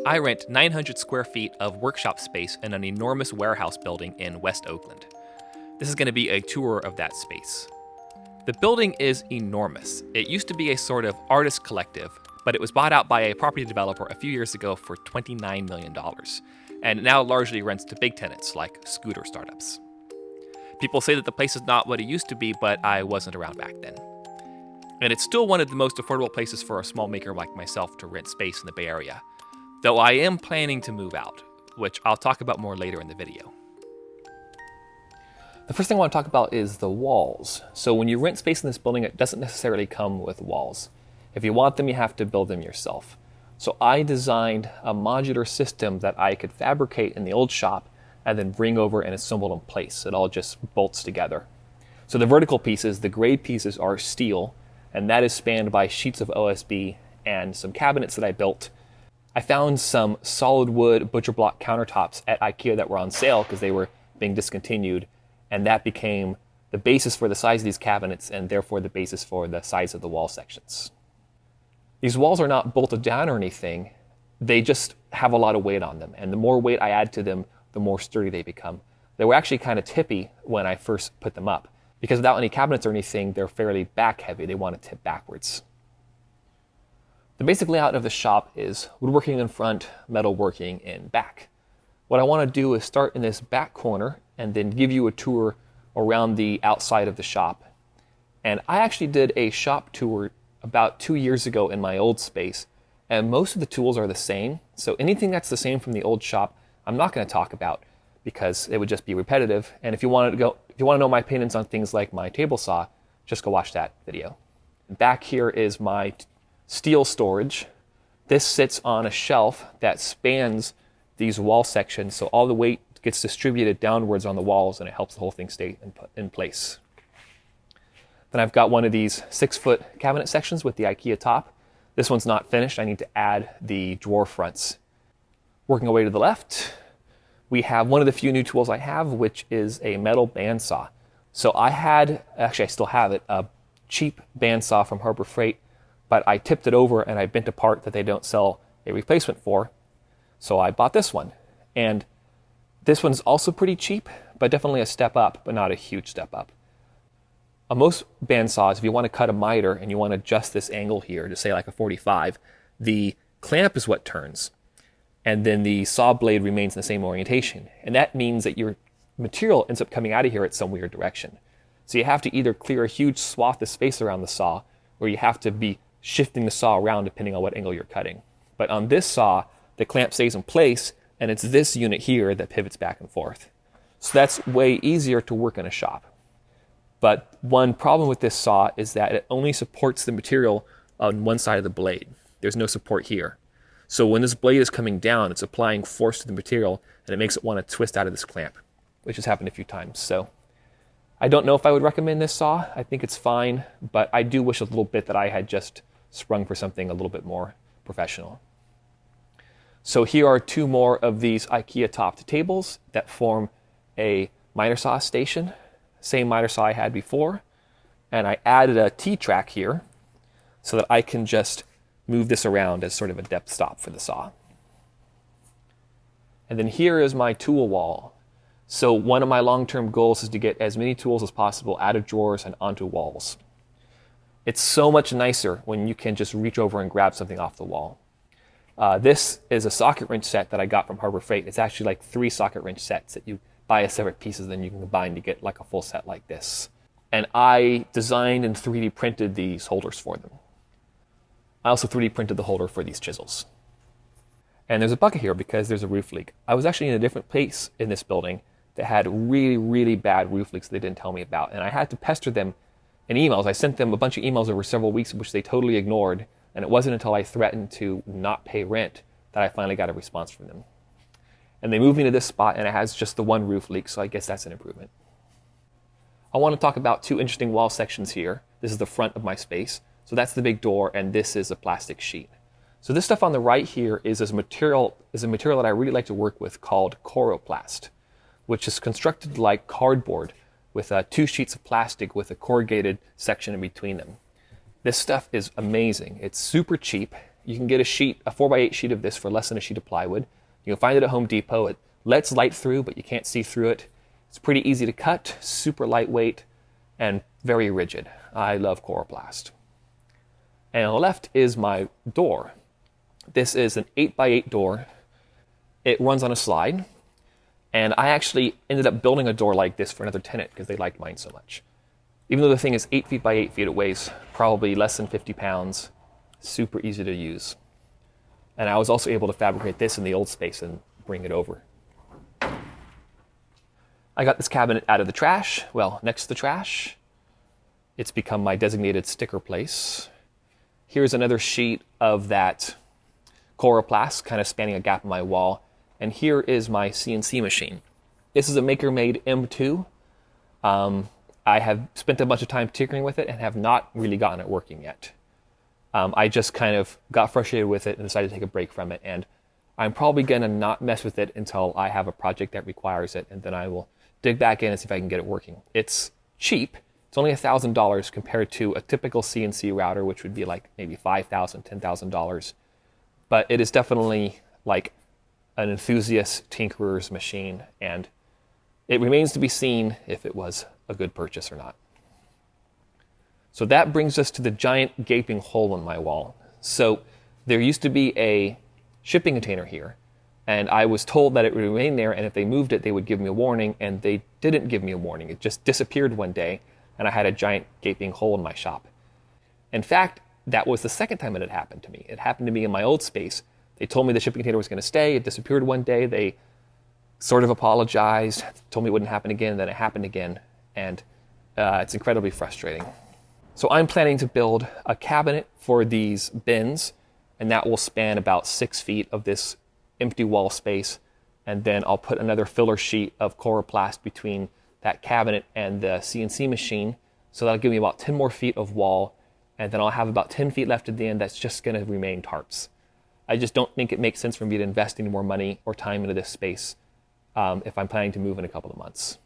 I rent 900 square feet of workshop space in an enormous warehouse building in West Oakland. This is going to be a tour of that space. The building is enormous. It used to be a sort of artist collective, but it was bought out by a property developer a few years ago for $29 million, and now largely rents to big tenants like scooter startups. People say that the place is not what it used to be, but I wasn't around back then. And it's still one of the most affordable places for a small maker like myself to rent space in the Bay Area, though I am planning to move out, which I'll talk about more later in the video. The first thing I want to talk about is the walls. So when you rent space in this building, it doesn't necessarily come with walls. If you want them, you have to build them yourself. So I designed a modular system that I could fabricate in the old shop and then bring over and assemble in place. It all just bolts together. So the vertical pieces, the grade pieces, are steel, and that is spanned by sheets of OSB and some cabinets that I built. I found some solid wood butcher block countertops at IKEA that were on sale because they were being discontinued, and that became the basis for the size of these cabinets and therefore the basis for the size of the wall sections. These walls are not bolted down or anything, they just have a lot of weight on them, and the more weight I add to them, the more sturdy they become. They were actually kind of tippy when I first put them up, because without any cabinets or anything, they're fairly back heavy. They want to tip backwards. The basic layout of the shop is woodworking in front, metalworking in back. What I want to do is start in this back corner and then give you a tour around the outside of the shop. And I actually did a shop tour about 2 years ago in my old space, and most of the tools are the same. So anything that's the same from the old shop, I'm not going to talk about because it would just be repetitive. And if you want to know my opinions on things like my table saw, just go watch that video. Back here is my steel storage. This sits on a shelf that spans these wall sections, so all the weight gets distributed downwards on the walls, and it helps the whole thing stay in place. Then I've got one of these 6-foot cabinet sections with the IKEA top. This one's not finished. I need to add the drawer fronts. Working our way to the left, we have one of the few new tools I have, which is a metal bandsaw. So I still have it, a cheap bandsaw from Harbor Freight, but I tipped it over and I bent a part that they don't sell a replacement for. So I bought this one. And this one's also pretty cheap, but definitely a step up, but not a huge step up. On most bandsaws, if you want to cut a miter and you want to adjust this angle here to say like a 45, the clamp is what turns. And then the saw blade remains in the same orientation. And that means that your material ends up coming out of here at some weird direction. So you have to either clear a huge swath of space around the saw, or you have to be shifting the saw around depending on what angle you're cutting. But on this saw, the clamp stays in place, and it's this unit here that pivots back and forth. So that's way easier to work in a shop. But one problem with this saw is that it only supports the material on one side of the blade. There's no support here. So when this blade is coming down, it's applying force to the material, and it makes it want to twist out of this clamp, which has happened a few times. So I don't know if I would recommend this saw. I think it's fine, but I do wish a little bit that I had just sprung for something a little bit more professional. So here are two more of these IKEA topped tables that form a miter saw station. Same miter saw I had before. And I added a T-track here so that I can just move this around as sort of a depth stop for the saw. And then here is my tool wall. So one of my long-term goals is to get as many tools as possible out of drawers and onto walls. It's so much nicer when you can just reach over and grab something off the wall. This is a socket wrench set that I got from Harbor Freight. It's actually like 3 socket wrench sets that you buy as separate pieces, then you can combine to get like a full set like this. And I designed and 3D printed these holders for them. I also 3D printed the holder for these chisels. And there's a bucket here because there's a roof leak. I was actually in a different place in this building that had really, really bad roof leaks they didn't tell me about. And I had to pester them in emails. I sent them a bunch of emails over several weeks, which they totally ignored. And it wasn't until I threatened to not pay rent that I finally got a response from them. And they moved me to this spot, and it has just the one roof leak, so I guess that's an improvement. I want to talk about 2 interesting wall sections here. This is the front of my space. So that's the big door, and this is a plastic sheet. So this stuff on the right here is a material that I really like to work with called Chloroplast, which is constructed like cardboard with 2 sheets of plastic with a corrugated section in between them. This stuff is amazing. It's super cheap, You can get a 4x8 sheet of this for less than a sheet of plywood. You can find it at Home Depot. It lets light through, but you can't see through it. It's pretty easy to cut, super lightweight, and very rigid. I love Chloroplast. And on the left is my door. This is an 8x8 door. It runs on a slide. And I actually ended up building a door like this for another tenant because they liked mine so much. Even though the thing is 8 feet by 8 feet, it weighs probably less than 50 pounds. Super easy to use. And I was also able to fabricate this in the old space and bring it over. I got this cabinet out of the trash, well, next to the trash. It's become my designated sticker place. Here's another sheet of that Chloroplast, kind of spanning a gap in my wall. And here is my CNC machine. This is a Maker-made M2. I have spent a bunch of time tinkering with it and have not really gotten it working yet. I just kind of got frustrated with it and decided to take a break from it. And I'm probably going to not mess with it until I have a project that requires it. And then I will dig back in and see if I can get it working. It's cheap. It's only $1,000 compared to a typical CNC router, which would be like maybe $5,000, $10,000. But it is definitely like an enthusiast tinkerer's machine, and it remains to be seen if it was a good purchase or not. So that brings us to the giant gaping hole in my wall. So there used to be a shipping container here, and I was told that it would remain there, and if they moved it, they would give me a warning, and they didn't give me a warning. It just disappeared one day, and I had a giant gaping hole in my shop. In fact, that was the second time it had happened to me. It happened to me in my old space. They told me the shipping container was going to stay. It disappeared one day. They sort of apologized, told me it wouldn't happen again, then it happened again, and it's incredibly frustrating. So I'm planning to build a cabinet for these bins, and that will span about 6 feet of this empty wall space, and then I'll put another filler sheet of Chloroplast between that cabinet and the CNC machine, so that'll give me about 10 more feet of wall, and then I'll have about 10 feet left at the end that's just going to remain tarps. I just don't think it makes sense for me to invest any more money or time into this space if I'm planning to move in a couple of months.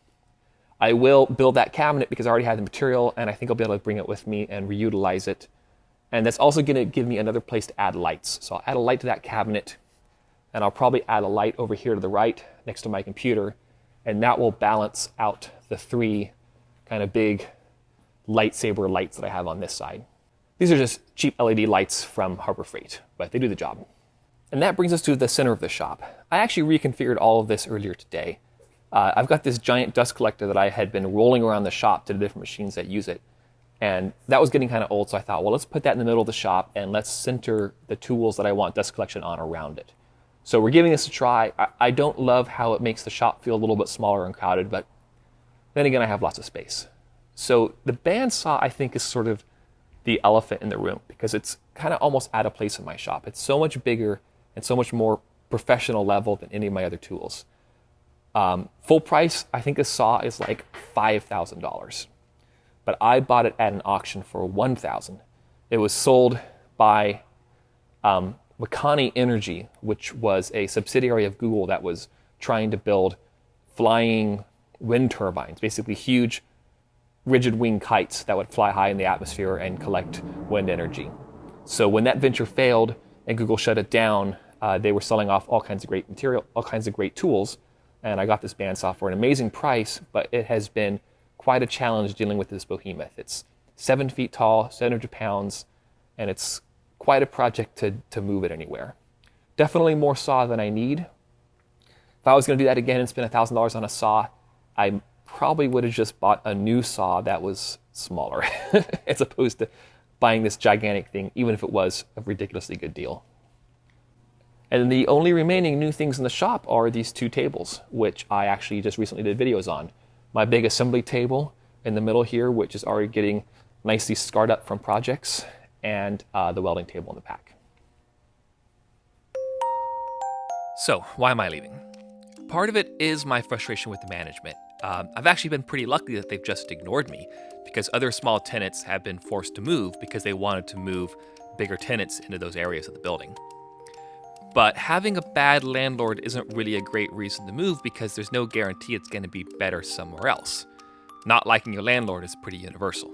I will build that cabinet because I already have the material, and I think I'll be able to bring it with me and reutilize it. And that's also going to give me another place to add lights. So I'll add a light to that cabinet, and I'll probably add a light over here to the right next to my computer, and that will balance out the 3 kind of big lightsaber lights that I have on this side. These are just cheap LED lights from Harbor Freight, but they do the job. And that brings us to the center of the shop. I actually reconfigured all of this earlier today. I've got this giant dust collector that I had been rolling around the shop to the different machines that use it. And that was getting kind of old, so I thought, well, let's put that in the middle of the shop and let's center the tools that I want dust collection on around it. So we're giving this a try. I don't love how it makes the shop feel a little bit smaller and crowded, but then again, I have lots of space. So the bandsaw, I think, is sort of the elephant in the room because it's kind of almost out of place in my shop. It's so much bigger and so much more professional level than any of my other tools. Full price, I think a saw is like $5,000, but I bought it at an auction for $1,000. It was sold by Makani Energy, which was a subsidiary of Google that was trying to build flying wind turbines, basically huge rigid wing kites that would fly high in the atmosphere and collect wind energy. So when that venture failed and Google shut it down, they were selling off all kinds of great material, all kinds of great tools, and I got this bandsaw for an amazing price, but it has been quite a challenge dealing with this behemoth. It's 7 feet tall, 700 pounds, and it's quite a project to move it anywhere. Definitely more saw than I need. If I was going to do that again and spend $1,000 on a saw, I probably would have just bought a new saw that was smaller as opposed to buying this gigantic thing, even if it was a ridiculously good deal. And the only remaining new things in the shop are these 2 tables, which I actually just recently did videos on. My big assembly table in the middle here, which is already getting nicely scarred up from projects, and the welding table in the back. So, why am I leaving? Part of it is my frustration with the management. I've actually been pretty lucky that they've just ignored me, because other small tenants have been forced to move because they wanted to move bigger tenants into those areas of the building. But having a bad landlord isn't really a great reason to move because there's no guarantee it's going to be better somewhere else. Not liking your landlord is pretty universal.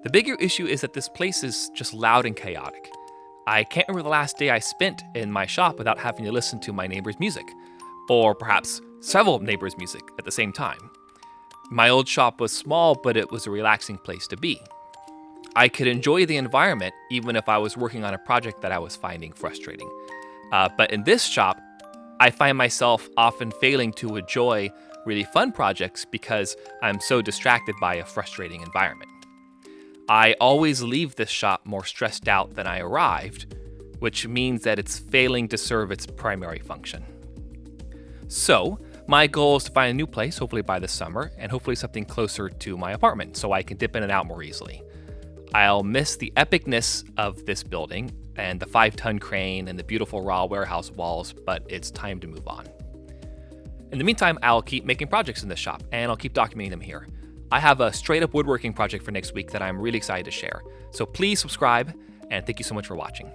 The bigger issue is that this place is just loud and chaotic. I can't remember the last day I spent in my shop without having to listen to my neighbor's music, or perhaps several neighbors' music at the same time. My old shop was small, but it was a relaxing place to be. I could enjoy the environment even if I was working on a project that I was finding frustrating. But in this shop, I find myself often failing to enjoy really fun projects because I'm so distracted by a frustrating environment. I always leave this shop more stressed out than I arrived, which means that it's failing to serve its primary function. So, my goal is to find a new place, hopefully by this summer, and hopefully something closer to my apartment so I can dip in and out more easily. I'll miss the epicness of this building and the 5-ton crane and the beautiful raw warehouse walls, but it's time to move on. In the meantime, I'll keep making projects in this shop, and I'll keep documenting them here. I have a straight-up woodworking project for next week that I'm really excited to share. So please subscribe, and thank you so much for watching.